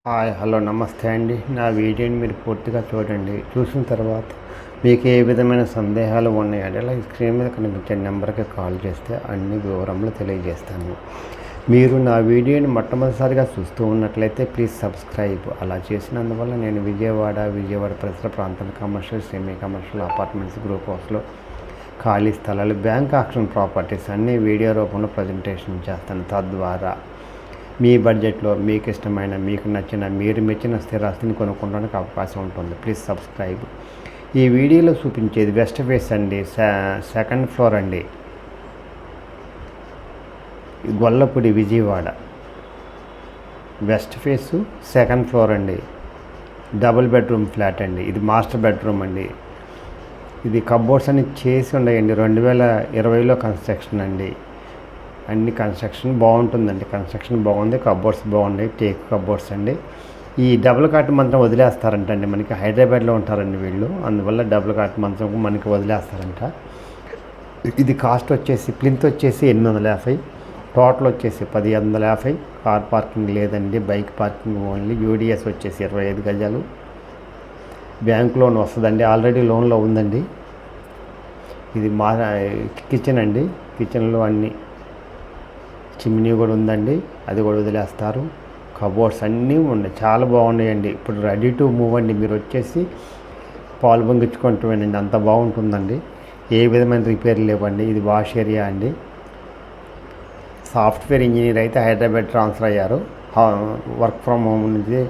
Hi hello నమస్తే అండి. నా వీడియోని మీరు పూర్తిగా చూడండి. చూసిన తర్వాత మీకు ఏ విధమైన సందేహాలు ఉన్నాయంటే ఇలా స్క్రీన్ మీద కనిపించే నెంబర్కి కాల్ చేస్తే అన్ని వివరములు తెలియజేస్తాను. మీరు నా వీడియోని మొట్టమొదటిసారిగా చూస్తూ ఉన్నట్లయితే ప్లీజ్ సబ్స్క్రైబ్. అలా చేసినందువల్ల నేను విజయవాడ పరిసర ప్రాంతాల commercial, semi commercial, apartments, group హౌస్లో ఖాళీ స్థలాలు, బ్యాంక్ ఆక్షన్ ప్రాపర్టీస్ అన్నీ వీడియో రూపంలో ప్రజెంటేషన్ చేస్తాను. తద్వారా మీ బడ్జెట్లో మీకు ఇష్టమైన, మీకు నచ్చిన, మీరు మెచ్చిన స్థిరాస్తిని కొనుక్కోవడానికి అవకాశం ఉంటుంది. Please subscribe. ఈ వీడియోలో చూపించేది వెస్ట్ ఫేస్ అండి, సెకండ్ ఫ్లోర్ అండి, Gollapudi Vijayawada. West face second floor అండి, డబుల్ బెడ్రూమ్ ఫ్లాట్ అండి. ఇది మాస్టర్ బెడ్రూమ్ అండి. ఇది కబోర్డ్స్ అన్ని చేసి ఉన్నాయండి. 2020లో కన్స్ట్రక్షన్ అండి. అన్ని కన్స్ట్రక్షన్ బాగుంటుందండి. కన్స్ట్రక్షన్ బాగుంది, కబోర్డ్స్ బాగున్నాయి, టేక్ కబోర్డ్స్ అండి. ఈ డబుల్ కాట్ మంచం వదిలేస్తారంటండి. మనకి హైదరాబాద్లో ఉంటారండి వీళ్ళు, అందువల్ల డబుల్ కాట్ మంచం మనకి వదిలేస్తారంట. ఇది కాస్ట్ వచ్చేసి ప్లింత్ వచ్చేసి 850, టోటల్ వచ్చేసి 1150. కార్ పార్కింగ్ లేదండి, బైక్ పార్కింగ్ ఓన్లీ. యూడిఎస్ వచ్చేసి 25 గజాలు. బ్యాంక్ లోన్ వస్తుందండి, ఆల్రెడీ లోన్లో ఉందండి. ఇది మా కిచెన్ అండి. కిచెన్లో అన్నీ చిమ్నీ కూడా ఉందండి, అది కూడా వదిలేస్తారు. కబోర్డ్స్ అన్నీ ఉన్నాయి, చాలా బాగున్నాయండి. ఇప్పుడు రెడీ టు మూవ్ అండి. మీరు వచ్చేసి పాలు పొంగించుకుంటామేనండి, అంత బాగుంటుందండి. ఏ విధమైన రిపేర్ లేవండి. ఇది వాష్ ఏరియా అండి. సాఫ్ట్వేర్ ఇంజనీర్ అయితే హైదరాబాద్ ట్రాన్స్ఫర్ అయ్యారు. వర్క్ ఫ్రమ్ హోమ్ నుంచి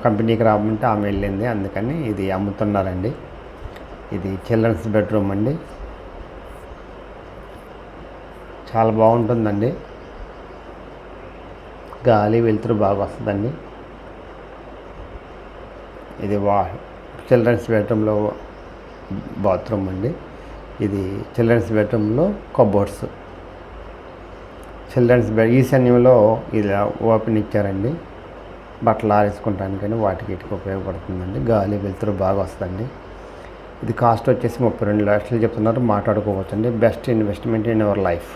కంపెనీకి రామంటే ఆమె వెళ్ళింది, అందుకని ఇది అమ్ముతున్నారండి. ఇది చిల్డ్రన్స్ బెడ్రూమ్ అండి, చాలా బాగుంటుందండి. గాలి వెలుతురు బాగా వస్తుందండి. ఇది చిల్డ్రన్స్ బెడ్రూమ్లో బాత్రూమ్ అండి. ఇది చిల్డ్రన్స్ బెడ్రూమ్లో కబోర్డ్స్. చిల్డ్రన్స్ ఈశాన్యంలో ఇలా ఓపెన్ ఇచ్చారండి, బట్టలు ఆరేసుకుంటానికని వాటికి ఇటుకు ఉపయోగపడుతుందండి. గాలి వెలుతురు బాగా వస్తుందండి. ఇది కాస్ట్ వచ్చేసి 32 లక్షలు చెప్తున్నారు, మాట్లాడుకోవచ్చండి. Best investment in our life.